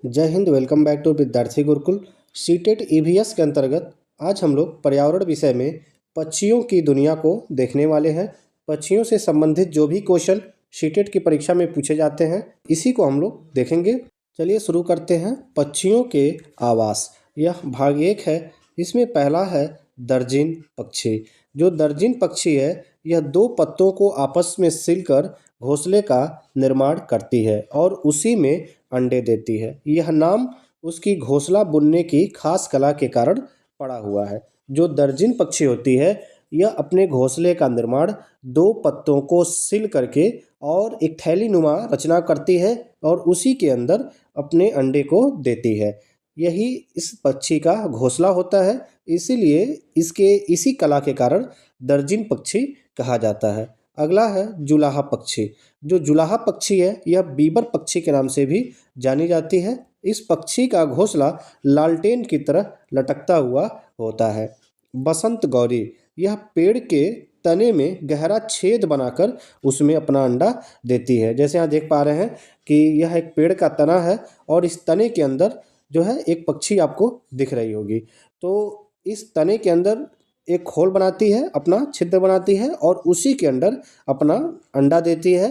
जय Hind. Welcome back to विद्यार्थी Gurukul. CTET EVS के अंतर्गत आज हम लोग पर्यावरण विषय में पक्षियों की दुनिया को देखने वाले हैं। पक्षियों से संबंधित जो भी क्वेश्चन सीटेट की परीक्षा में पूछे जाते हैं, इसी को हम लोग देखेंगे। चलिए शुरू करते हैं। पक्षियों के आवास, यह भाग 1 है। इसमें पहला है दर्जिन पक्षी। जो दर्जिन पक्षी है, यह 2 पत्तों को आपस में सिलकर घोंसले का निर्माण करती है और उसी में अंडे देती है। यह नाम उसकी घोंसला बुनने की खास कला के कारण पड़ा हुआ है। जो दर्जिन पक्षी होती है, यह अपने घोंसले का निर्माण 2 पत्तों को सिल करके और एक थैली नुमा रचना करती है और उसी के अंदर अपने अंडे को देती है। यही इस पक्षी का घोंसला होता है, इसीलिए इसके इसी कला के कारण दर्जिन पक्षी कहा जाता है। अगला है जुलाहा पक्षी। जो जुलाहा पक्षी है, यह बीबर पक्षी के नाम से भी जानी जाती है। इस पक्षी का घोंसला लालटेन की तरह लटकता हुआ होता है। बसंत गौरी, यह पेड़ के तने में गहरा छेद बनाकर उसमें अपना अंडा देती है। जैसे यहाँ देख पा रहे हैं कि यह एक पेड़ का तना है और इस तने के अंदर जो है एक पक्षी आपको दिख रही होगी। तो इस तने के अंदर एक खोल बनाती है, अपना छिद्र बनाती है और उसी के अंदर अपना अंडा देती है।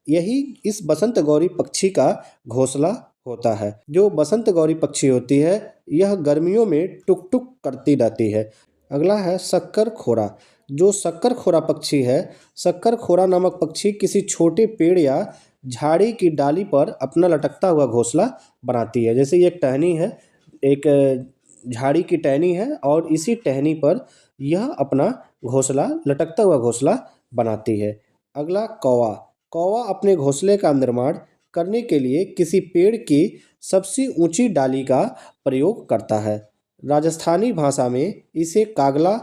यही इस बसंत गौरी पक्षी का घोंसला होता है। जो बसंत गौरी पक्षी होती है, यह गर्मियों में टुक टुक करती रहती है। अगला है शक्कर खोरा। जो शक्कर खोरा पक्षी है, शक्कर खोरा नामक पक्षी किसी छोटे पेड़ या झाड़ी की डाली पर अपना लटकता हुआ घोंसला बनाती है। जैसे ये एक टहनी है, एक झाड़ी की टहनी है और इसी टहनी पर यह अपना घोंसला, लटकता हुआ घोंसला बनाती है। अगला कौवा। कौवा अपने घोंसले का निर्माण करने के लिए किसी पेड़ की सबसे ऊंची डाली का प्रयोग करता है। राजस्थानी भाषा में इसे कागला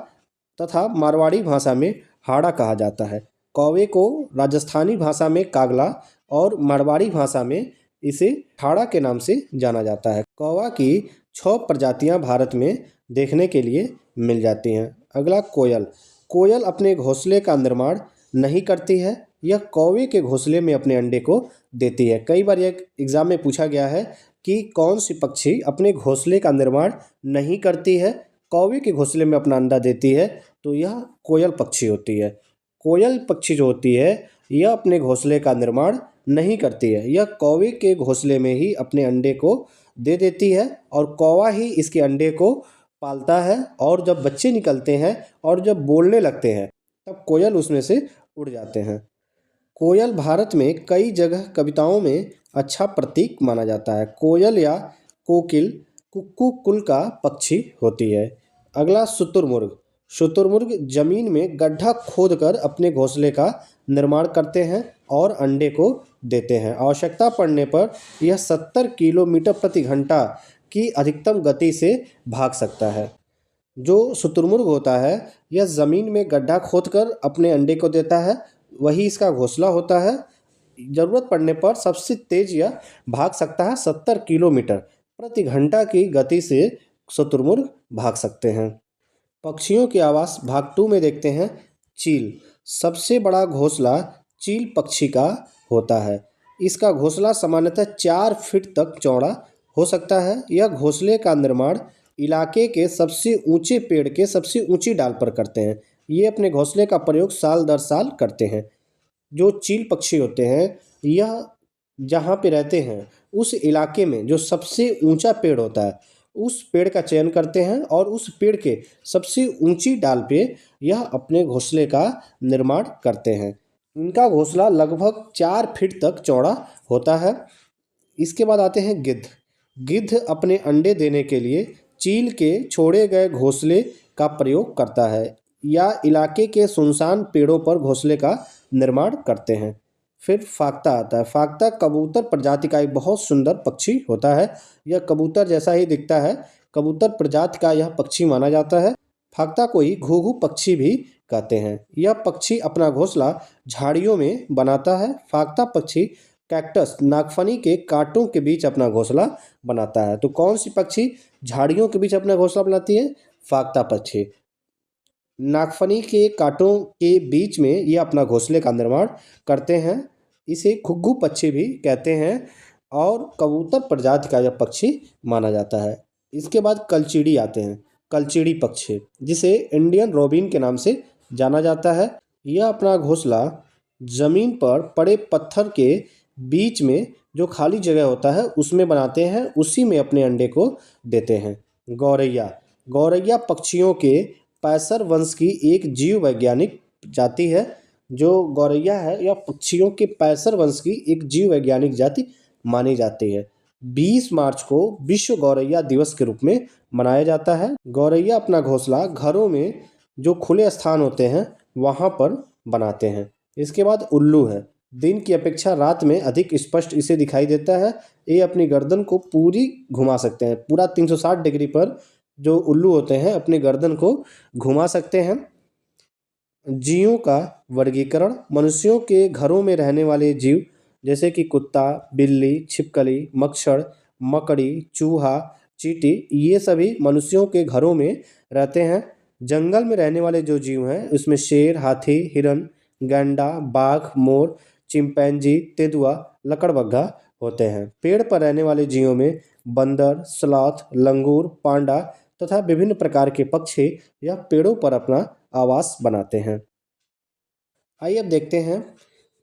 तथा मारवाड़ी भाषा में हाड़ा कहा जाता है। कौवे को राजस्थानी भाषा में कागला और मारवाड़ी भाषा में इसे हाड़ा के नाम से जाना जाता है। कौवा की 6 प्रजातियां भारत में देखने के लिए मिल जाती हैं। अगला कोयल। कोयल अपने घोंसले का निर्माण नहीं करती है, यह कौवे के घोंसले में अपने अंडे को देती है। कई बार यह एग्जाम में पूछा गया है कि कौन सी पक्षी अपने घोंसले का निर्माण नहीं करती है, कौवे के घोंसले में अपना अंडा देती है, तो यह कोयल पक्षी होती है। कोयल पक्षी जो होती है, यह अपने घोंसले का निर्माण नहीं करती है, यह कौवे के घोंसले में ही अपने अंडे को दे देती है और कौवा ही इसके अंडे को पालता है और जब बच्चे निकलते हैं और जब बोलने लगते हैं, तब कोयल उसमें से उड़ जाते हैं। कोयल भारत में कई जगह कविताओं में अच्छा प्रतीक माना जाता है। कोयल या कोकिल कुक्कू कुल का पक्षी होती है। अगला शुतुरमुर्ग। शुतुरमुर्ग जमीन में गड्ढा खोदकर अपने घोंसले का निर्माण करते हैं और अंडे को देते हैं। आवश्यकता पड़ने पर यह 70 किलोमीटर प्रति घंटा की अधिकतम गति से भाग सकता है। जो शुतुरमुर्ग होता है, यह ज़मीन में गड्ढा खोदकर अपने अंडे को देता है, वही इसका घोंसला होता है। ज़रूरत पड़ने पर सबसे तेज यह भाग सकता है, 70 किलोमीटर प्रति घंटा की गति से शुतुरमुर्ग भाग सकते हैं। पक्षियों के आवास भाग 2 में देखते हैं चील। सबसे बड़ा घोंसला चील पक्षी का होता है। इसका घोंसला सामान्यतः 4 फीट तक चौड़ा हो सकता है। यह घोंसले का निर्माण इलाके के सबसे ऊंचे पेड़ के सबसे ऊंची डाल पर करते हैं। ये अपने घोंसले का प्रयोग साल दर साल करते हैं। जो चील पक्षी होते हैं, यह जहाँ पे रहते हैं उस इलाके में जो सबसे ऊंचा पेड़ होता है, उस पेड़ का चयन करते हैं और उस पेड़ के सबसे ऊंची डाल पे यह अपने घोंसले का निर्माण करते हैं। इनका घोंसला लगभग 4 फीट तक चौड़ा होता है। इसके बाद आते हैं गिद्ध। गिद्ध अपने अंडे देने के लिए चील के छोड़े गए घोंसले का प्रयोग करता है या इलाके के सुनसान पेड़ों पर घोंसले का निर्माण करते हैं। फिर फाख्ता आता है। फाख्ता कबूतर प्रजाति का एक बहुत सुंदर पक्षी होता है। यह कबूतर जैसा ही दिखता है, कबूतर प्रजाति का यह पक्षी माना जाता है। फाख्ता को ही घुघु पक्षी भी कहते हैं। यह पक्षी अपना घोंसला झाड़ियों में बनाता है। फाख्ता पक्षी कैक्टस, नागफनी के कांटों के बीच अपना घोंसला बनाता है। तो कौन सी पक्षी झाड़ियों के बीच अपना घोंसला बनाती है? फाख्ता पक्षी। नागफनी के कांटों के बीच में ये अपना घोंसले का निर्माण करते हैं। इसे घुघु पक्षी भी कहते हैं। और कबूतर प्रजाति का यह पक्षी माना जाता है। इसके बाद कलचीड़ी आते हैं। कलचीड़ी पक्षी, जिसे इंडियन रोबिन के नाम से जाना जाता है, यह अपना घोंसला जमीन पर पड़े पत्थर के बीच में जो खाली जगह होता है उसमें बनाते हैं, उसी में अपने अंडे को देते हैं। गौरैया, गौरैया पक्षियों के पैसर वंश की एक जीव वैज्ञानिक जाति है। जो गौरैया है यह पक्षियों के पैसर वंश की एक जीव वैज्ञानिक जाति मानी जाती है। 20 मार्च को विश्व गौरैया दिवस के रूप में मनाया जाता है। गौरैया अपना घोंसला घरों में जो खुले स्थान होते हैं वहाँ पर बनाते हैं। इसके बाद उल्लू है। दिन की अपेक्षा रात में अधिक स्पष्ट इसे दिखाई देता है। ये अपनी गर्दन को पूरी घुमा सकते हैं, पूरा 360 डिग्री पर जो उल्लू होते हैं अपनी गर्दन को घुमा सकते हैं। जीवों का वर्गीकरण, मनुष्यों के घरों में रहने वाले जीव जैसे कि कुत्ता, बिल्ली, छिपकली, मच्छर, मकड़ी, चूहा, चींटी, ये सभी मनुष्यों के घरों में रहते हैं। जंगल में रहने वाले जो जीव हैं उसमें शेर, हाथी, हिरन, गैंडा, बाघ, मोर, चिंपैंजी, तेंदुआ, लकड़बग्घा होते हैं। पेड़ पर रहने वाले जीवों में बंदर, स्लॉथ, लंगूर, पांडा तथा विभिन्न प्रकार के पक्षी यह पेड़ों पर अपना आवास बनाते हैं। आइए अब देखते हैं,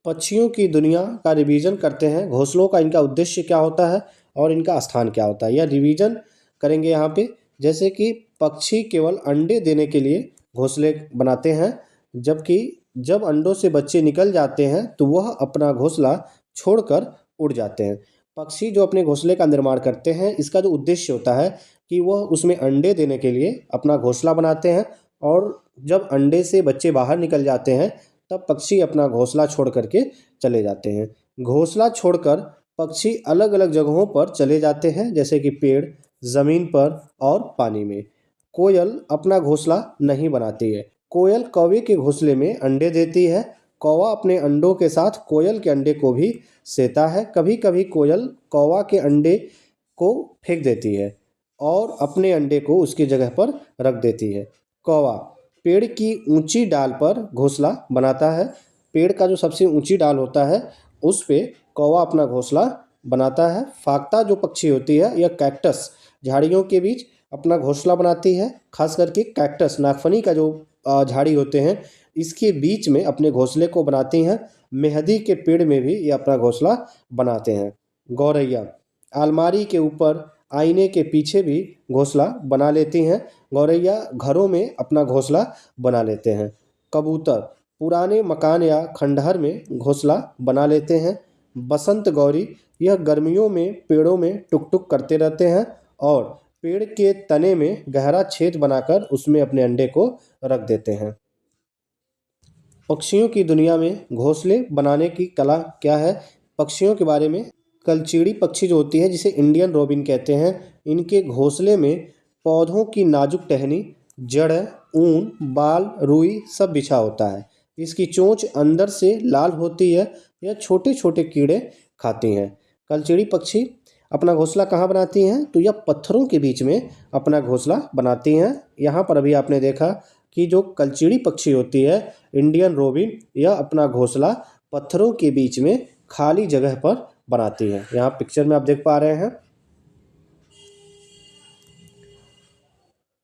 पक्षियों की दुनिया का रिवीजन करते हैं। घोंसलों का इनका उद्देश्य क्या होता है और इनका स्थान क्या होता है, यह रिवीजन करेंगे यहाँ पे। जैसे कि पक्षी केवल अंडे देने के लिए घोंसले बनाते हैं, जबकि जब अंडों से बच्चे निकल जाते हैं तो वह अपना घोंसला छोड़कर उड़ जाते हैं। पक्षी जो अपने घोंसले का निर्माण करते हैं, इसका जो उद्देश्य होता है कि वह उसमें अंडे देने के लिए अपना घोंसला बनाते हैं, और जब अंडे से बच्चे बाहर निकल जाते हैं तब पक्षी अपना घोंसला छोड़ करके चले जाते हैं। घोंसला छोड़कर पक्षी अलग अलग जगहों पर चले जाते हैं, जैसे कि पेड़, ज़मीन पर और पानी में। कोयल अपना घोंसला नहीं बनाती है। कोयल कौवे के घोंसले में अंडे देती है। कौवा अपने अंडों के साथ कोयल के अंडे को भी सेता है। कभी कभी कोयल कौवा के अंडे को फेंक देती है और अपने अंडे को उसकी जगह पर रख देती है। कौवा पेड़ की ऊंची डाल पर घोंसला बनाता है। पेड़ का जो सबसे ऊंची डाल होता है उस पे कौवा अपना घोंसला बनाता है। फाख्ता जो पक्षी होती है यह कैक्टस झाड़ियों के बीच अपना घोंसला बनाती है। खास करके कैक्टस, नागफनी का जो झाड़ी होते हैं इसके बीच में अपने घोंसले को बनाती हैं। मेहंदी के पेड़ में भी ये अपना घोंसला बनाते हैं। गौरैया अलमारी के ऊपर, आईने के पीछे भी घोंसला बना लेती हैं। गौरैया घरों में अपना घोंसला बना लेते हैं। कबूतर पुराने मकान या खंडहर में घोंसला बना लेते हैं। बसंत गौरी यह गर्मियों में पेड़ों में टुक टुक करते रहते हैं और पेड़ के तने में गहरा छेद बनाकर उसमें अपने अंडे को रख देते हैं। पक्षियों की दुनिया में घोंसले बनाने की कला क्या है, पक्षियों के बारे में। कलचीड़ी पक्षी जो होती है, जिसे इंडियन रोबिन कहते हैं, इनके घोंसले में पौधों की नाजुक टहनी, जड़, ऊन, बाल, रुई सब बिछा होता है। इसकी चोंच अंदर से लाल होती है। यह छोटे छोटे कीड़े खाती हैं। कलचीड़ी पक्षी अपना घोंसला कहाँ बनाती हैं, तो यह पत्थरों के बीच में अपना घोंसला बनाती हैं। यहाँ पर अभी आपने देखा कि जो कलचीड़ी पक्षी होती है इंडियन रोबिन, यह अपना घोंसला पत्थरों के बीच में खाली जगह पर बनाती है। यहाँ पिक्चर में आप देख पा रहे हैं।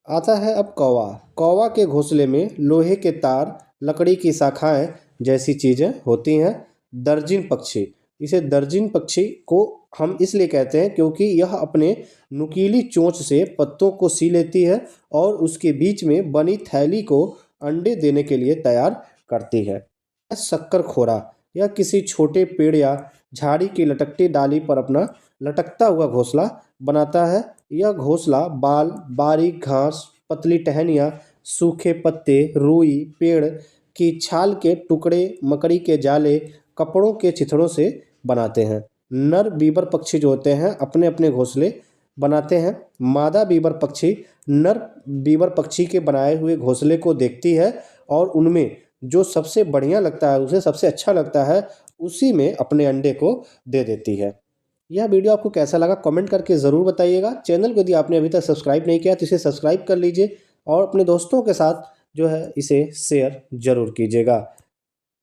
आता है अब कौवा। कौवा के घोंसले में लोहे के तार, लकड़ी की शाखाएं जैसी चीज़ें होती हैं। दर्जिन पक्षी, इसे दर्जिन पक्षी को हम इसलिए कहते हैं क्योंकि यह अपने नुकीली चोंच से पत्तों को सी लेती है और उसके बीच में बनी थैली को अंडे देने के लिए तैयार करती है। शक्करखोरा, यह किसी छोटे पेड़ या झाड़ी की लटकती डाली पर अपना लटकता हुआ घोंसला बनाता है। यह घोंसला बाल, बारीक घास, पतली टहनियाँ, सूखे पत्ते, रुई, पेड़ की छाल के टुकड़े, मकड़ी के जाले, कपड़ों के चिथड़ों से बनाते हैं। नर बीबर पक्षी जो होते हैं अपने अपने घोंसले बनाते हैं। मादा बीबर पक्षी नर बीबर पक्षी के बनाए हुए घोंसले को देखती है और उनमें जो सबसे बढ़िया लगता है, उसे सबसे अच्छा लगता है, उसी में अपने अंडे को दे देती है। यह वीडियो आपको कैसा लगा कमेंट करके ज़रूर बताइएगा। चैनल को यदि आपने अभी तक सब्सक्राइब नहीं किया तो इसे सब्सक्राइब कर लीजिए और अपने दोस्तों के साथ जो है इसे शेयर ज़रूर कीजिएगा।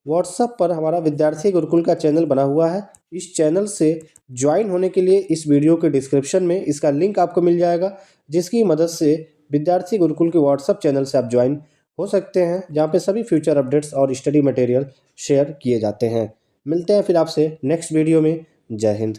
व्हाट्सएप पर हमारा विद्यार्थी गुरुकुल का चैनल बना हुआ है। इस चैनल से ज्वाइन होने के लिए इस वीडियो के डिस्क्रिप्शन में इसका लिंक आपको मिल जाएगा, जिसकी मदद से विद्यार्थी गुरुकुल के व्हाट्सएप चैनल से आप ज्वाइन हो सकते हैं, जहाँ पे सभी फ्यूचर अपडेट्स और स्टडी मटेरियल शेयर किए जाते हैं। मिलते हैं फिर आपसे नेक्स्ट वीडियो में। जय हिंद।